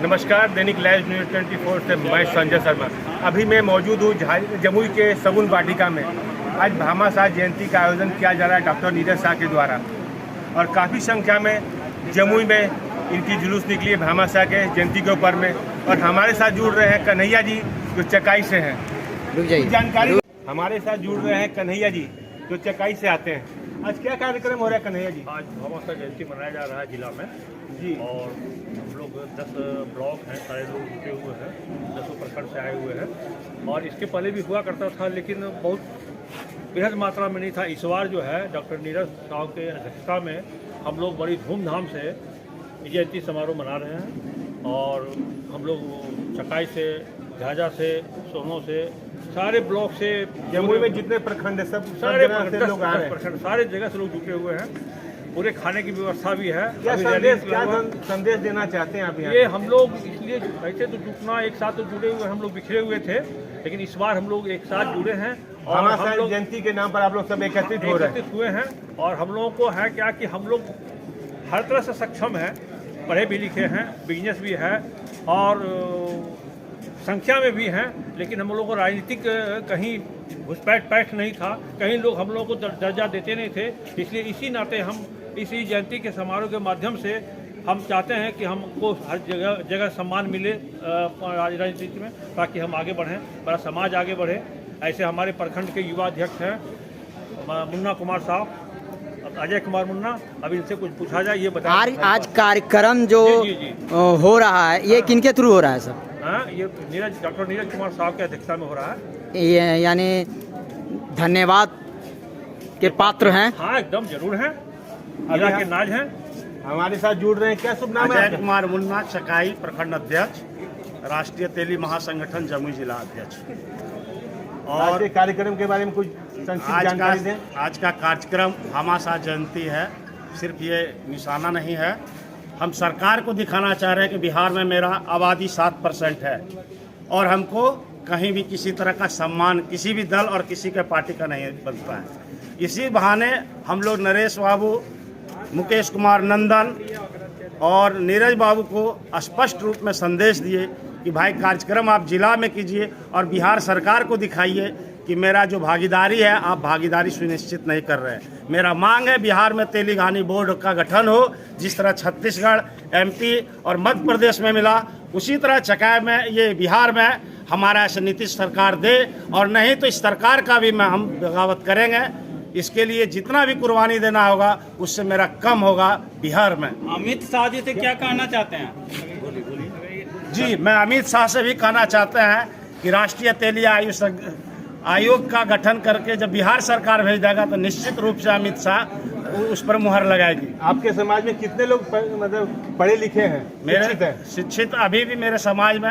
नमस्कार, दैनिक live news 24 से मैं संजय शर्मा। अभी मैं मौजूद हूँ जमुई के सगुन वाटिका में। आज भामाशाह जयंती का आयोजन किया जा रहा है डॉक्टर नीरज शाह के द्वारा, और काफ़ी संख्या में जमुई में इनकी जुलूस निकली है भामाशाह के जयंती के ऊपर में। और हमारे साथ जुड़ रहे हैं कन्हैया जी जो चकाई से हैं। जानकारी हमारे साथ जुड़ रहे हैं कन्हैया जी जो चकाई से आते हैं। आज क्या कार्यक्रम हो रहा है कन्हैया जी? आज भामाशाह जयंती मनाया जा रहा है जिला में जी, और हम लोग 10 ब्लॉक हैं, सारे लोग जुटे हुए हैं, 10 प्रखंड से आए हुए हैं। और इसके पहले भी हुआ करता था लेकिन बहुत बेहद मात्रा में नहीं था। इस बार जो है डॉक्टर नीरज शाह के अध्यक्षता में हम लोग बड़ी धूमधाम से जयंती समारोह मना रहे हैं। और हम लोग चकाई से, झाझा से, सोनो से, सारे ब्लॉक से, जमुई में जितने प्रखंड है सब सारे जगह से लोग आ रहे हैं। प्रखंड सारे जगह से लोग जुटे हुए हैं। पूरे खाने की व्यवस्था भी है। क्या संदेश देना चाहते हैं आप यहाँ? ये हम लोग इसलिए ऐसे तो जुटना, एक साथ तो जुड़े हुए, हम लोग बिखरे हुए थे, लेकिन इस बार हम लोग एक साथ जुड़े हैं और हम लोग जयंती के नाम पर आप लोग सब एकत्रित हुए हैं। और हम लोगों को है क्या कि हम लोग हर तरह से सक्षम हैं, पढ़े भी लिखे हैं, बिजनेस भी है और संख्या में भी हैं, लेकिन हम लोगों को राजनीतिक कहीं घुसपैठ नहीं था, कहीं लोग हम लोगों को दर्जा देते नहीं थे। इसलिए इसी नाते हम इसी जयंती के समारोह के माध्यम से हम चाहते हैं कि हमको हर जगह सम्मान मिले राजनीति में, ताकि हम आगे बढ़ें, हमारा समाज आगे बढ़े। ऐसे हमारे प्रखंड के युवा अध्यक्ष हैं मुन्ना कुमार साहब, अजय कुमार मुन्ना। अब इनसे कुछ पूछा जाए, ये बताएं। आज कार्यक्रम जो जी। हो रहा है ये किनके थ्रू हो रहा है सर? हाँ, ये डॉक्टर नीरज कुमार साहब के अध्यक्षता में हो रहा है। यानी धन्यवाद के पात्र हैं। हाँ, एकदम जरूर हैं, जिला के नाज हैं। हमारे साथ जुड़ रहे हैं, क्या शुभ नाम है? अजय कुमार मुन्ना, चकाई प्रखंड अध्यक्ष, राष्ट्रीय तेली महासंगठन जमुई जिला अध्यक्ष। और कार्यक्रम के बारे में कुछ संक्षिप्त जानकारी दें। आज का कार्यक्रम भामाशाह जयंती है। सिर्फ ये निशाना नहीं है, हम सरकार को दिखाना चाह रहे हैं कि बिहार में मेरा आबादी 7% है और हमको कहीं भी किसी तरह का सम्मान किसी भी दल और किसी के पार्टी का नहीं बनता है। इसी बहाने हम लोग नरेश बाबू, मुकेश कुमार नंदन और नीरज बाबू को स्पष्ट रूप में संदेश दिए कि भाई कार्यक्रम आप जिला में कीजिए और बिहार सरकार को दिखाइए कि मेरा जो भागीदारी है आप भागीदारी सुनिश्चित नहीं कर रहे हैं। मेरा मांग है बिहार में तेलंगानी बोर्ड का गठन हो, जिस तरह छत्तीसगढ़, MP और मध्य प्रदेश में मिला, उसी तरह चकाई में ये बिहार में हमारा ऐसे नीतीश सरकार दे। और नहीं तो इस सरकार का भी हम बगावत करेंगे। इसके लिए जितना भी कुर्बानी देना होगा उससे मेरा कम होगा बिहार में। अमित शाह जी से क्या कहना चाहते हैं? जी, मैं अमित शाह से भी कहना चाहते हैं कि राष्ट्रीय तेली आयोग का गठन करके जब बिहार सरकार भेज देगा तो निश्चित रूप से अमित शाह उस पर मुहर लगाएगी। आपके समाज में कितने लोग मतलब पढ़े लिखे हैं, शिक्षित अभी भी मेरे समाज में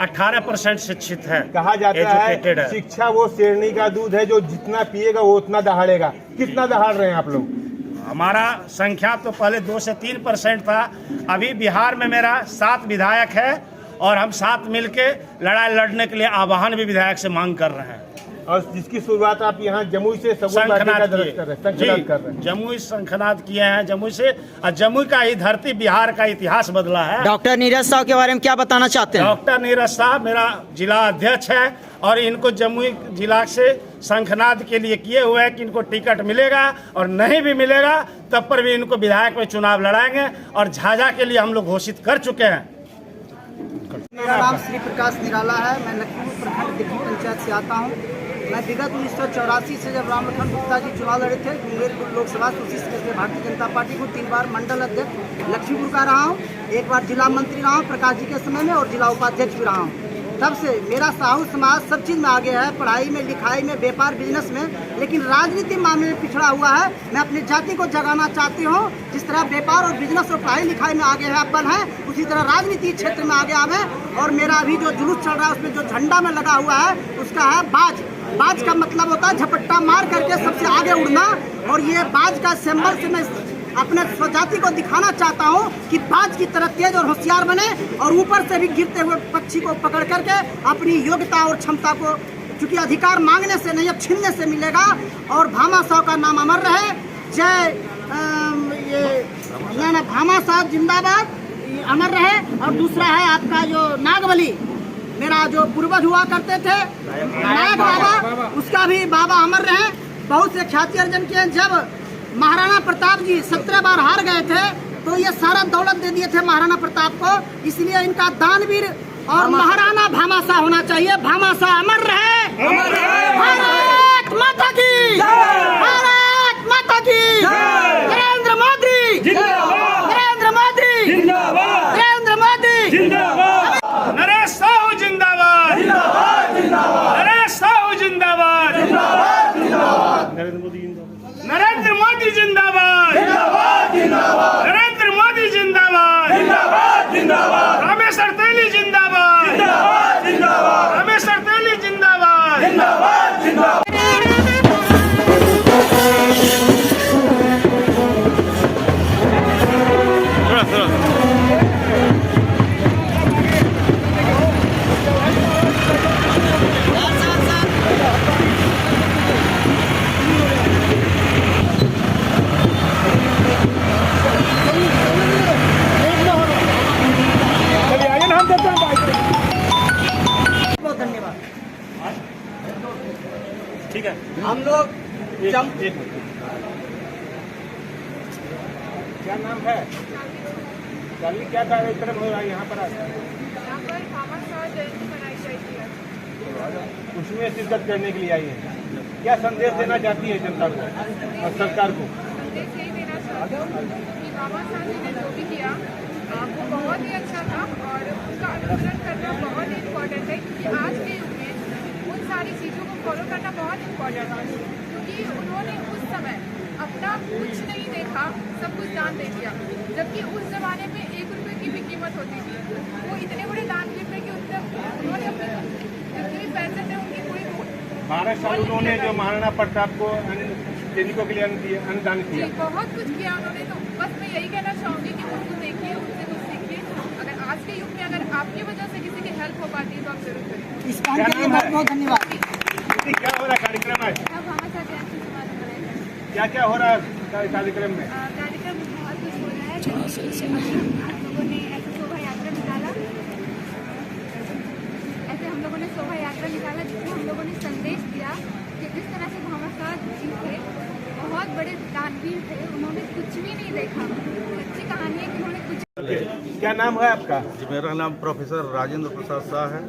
18% शिक्षित है। कहा जाता है शिक्षा वो शेरनी का दूध है, जो जितना पिएगा वो उतना दहाड़ेगा। कितना दहाड़ रहे हैं आप लोग? हमारा संख्या तो पहले 2 से 3% था। अभी बिहार में मेरा 7 विधायक है और हम 7 मिलके लड़ाई लड़ने के लिए आह्वान भी विधायक से मांग कर रहे हैं। और जिसकी शुरुआत आप यहाँ जमुई से शंखनाद कर रहे हैं। जमुई शंखनाद किए हैं, जमुई से। और जमुई का ही धरती बिहार का इतिहास बदला है। डॉक्टर नीरज शाह के बारे में क्या बताना चाहते हैं? डॉक्टर नीरज शाह मेरा जिला अध्यक्ष है और इनको जमुई जिला से शंखनाद के लिए किए हुए हैं कि इनको टिकट मिलेगा और नहीं भी मिलेगा तब पर भी इनको विधायक में चुनाव लड़ाएंगे। और झाझा के लिए हम लोग घोषित कर चुके हैं। मेरा नाम श्री प्रकाश निराला है। मैं लखीमपुर प्रखंड दिल्ली पंचायत से आता हूँ। मैं विगत 1984 से जब राम लखन गुप्ता जी चुनाव लड़े थे मुंगेर लोकसभा से, उसी समय भारतीय जनता पार्टी को 3 बार मंडल अध्यक्ष लखीमपुर का रहा हूँ, 1 बार जिला मंत्री रहा हूँ प्रकाश जी के समय में और जिला उपाध्यक्ष भी रहा हूँ। तब से मेरा साहू समाज सब चीज़ में आगे है, पढ़ाई में, लिखाई में, व्यापार बिजनेस में, लेकिन राजनीति मामले में पिछड़ा हुआ है। मैं अपनी जाति को जगाना चाहती हूँ। जिस तरह व्यापार और बिजनेस और पढ़ाई लिखाई में आगे है अपन है, उसी तरह राजनीति क्षेत्र में आगे आवे। और मेरा अभी जो जुलूस चल रहा है उसमें जो झंडा में लगा हुआ है उसका है बाज। बाज का मतलब होता है झपट्टा मार करके सबसे आगे उड़ना। और ये बाज का सिंबल से मैं अपने स्वजाति को दिखाना चाहता हूँ कि बाज की तरह तेज और होशियार बने और ऊपर से भी गिरते हुए पक्षी को पकड़ करके अपनी योग्यता और क्षमता को, चूँकि अधिकार मांगने से नहीं अब छीनने से मिलेगा। और भामाशाह का नाम अमर रहे। जय ये भामाशाह जिंदाबाद। अमर रहे। और दूसरा है आपका जो नागबली, मेरा जो पूर्वज हुआ करते थे नायक बाबा, उसका भी बाबा अमर रहे। बहुत से ख्याति अर्जन किए। जब महाराणा प्रताप जी 17 बार हार गए थे तो ये सारा दौलत दे दिए थे महाराणा प्रताप को, इसलिए इनका दानवीर और महाराणा भामाशाह होना चाहिए। भामाशाह अमर रहे। भारत माता की, भारत माता की। नरेंद्र मोदी, नरेंद्र मोदी, नरेंद्र मोदी। नरेश साहू जिंदाबाद, नरेश साहू जिंदाबाद, नरेंद्र मोदी जिंदाबाद, नरेंद्र मोदी जिंदाबाद, रामेश्वर तेली जिंदाबाद, रामेश्वर तेली जिंदाबाद। बहुत धन्यवाद। ठीक है। हम लोग क्या नाम है? चलिए, क्या कार्यक्रम हो रहा है यहाँ पर आज? यहाँ पर भामाशाह जयंती मनाई जाएगी आज। उसमें शिरकत करने के लिए आई है। क्या संदेश देना चाहती है जनता को और सरकार को? संदेश यही देना चाहती हूँ कि भामाशाह जी ने जो भी किया वो बहुत ही अच्छा था और उसका अनुसरण करना बहुत ही इम्पोर्टेंट है, क्योंकि आज के युग में उन सारी चीज़ों को फॉलो करना बहुत इम्पोर्टेंट है, क्योंकि उन्होंने उस समय अपना कुछ नहीं देखा, सब कुछ दान दे दिया। जबकि उस जमाने में 1 रुपये की भी कीमत होती थी। वो इतने बड़े दानवीर थे कि उन्होंने अपने जितने भी पैसे थे उनकी पूरी 12 साल उन्होंने जो महाराणा प्रताप को सैनिकों के लिए अनुदान किया। जी, बहुत कुछ किया उन्होंने। तो बस मैं यही कहना चाहूँगी कि उनको देखिए, उनसे कुछ सीखिए। अगर आज के युग में अगर आपकी वजह से किसी की हेल्प हो पाती है तो आप जरूर करें। इस काम के लिए बहुत बहुत धन्यवाद। क्या हो रहा है कार्यक्रम आज? भामाशाह जयंती समारोह मनाया जाएगा। क्या क्या हो रहा है कार्यक्रम में? कार्यक्रम बहुत कुछ हो रहा है। हम लोगों ने ऐसे शोभा यात्रा निकाला, जिसमें हम लोगों ने संदेश दिया कि जिस तरह से भामाशाह जी थे, बहुत बड़े दानवीर थे, उन्होंने कुछ भी नहीं देखा। सच्ची कहानी है कि उन्होंने कुछ। क्या नाम है आपका? जी, मेरा नाम प्रोफेसर राजेंद्र प्रसाद शाह है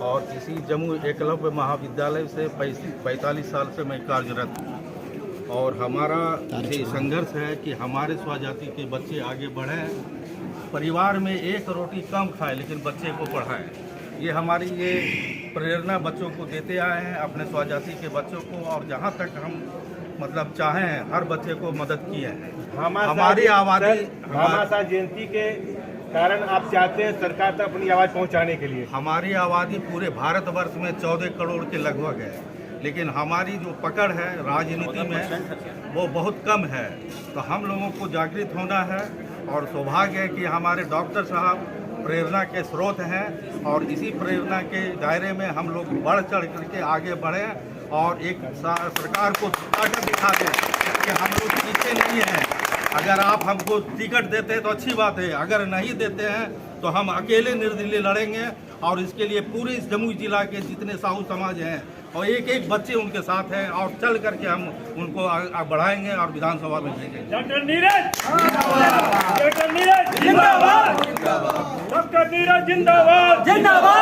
और इसी जम्मू एकलव्य महाविद्यालय से 45 साल से मैं कार्यरत हूँ। और हमारा ये संघर्ष है कि हमारे स्वजाति के बच्चे आगे बढ़ें, परिवार में एक रोटी कम खाए लेकिन बच्चे को पढ़ाएं। ये हमारी ये प्रेरणा बच्चों को देते आए हैं, अपने स्वजाति के बच्चों को, और जहाँ तक हम मतलब चाहें हर बच्चे को मदद किए हैं। हमारी आबादी भामाशाह जयंती के कारण आप चाहते हैं सरकार तक अपनी आवाज़ पहुंचाने के लिए? हमारी आबादी पूरे भारतवर्ष में 14 करोड़ के लगभग है, लेकिन हमारी जो पकड़ है राजनीति में वो बहुत कम है। तो हम लोगों को जागृत होना है और सौभाग्य है कि हमारे डॉक्टर साहब प्रेरणा के स्रोत हैं और इसी प्रेरणा के दायरे में हम लोग बढ़ चढ़ करके आगे बढ़ें और एक सरकार को ताकत दिखा दें कि हम लोग पीछे नहीं हैं। अगर आप हमको टिकट देते हैं तो अच्छी बात है, अगर नहीं देते हैं तो हम अकेले निर्दलीय लड़ेंगे और इसके लिए पूरे इस जमुई जिला के जितने साहू समाज हैं और एक एक बच्चे उनके साथ हैं और चल करके हम उनको बढ़ाएंगे और विधानसभा में भेजेंगे। डॉक्टर नीरज जिंदाबाद, डॉक्टर नीरज जिंदाबाद, डॉक्टर नीरज जिंदाबाद, जिंदाबाद।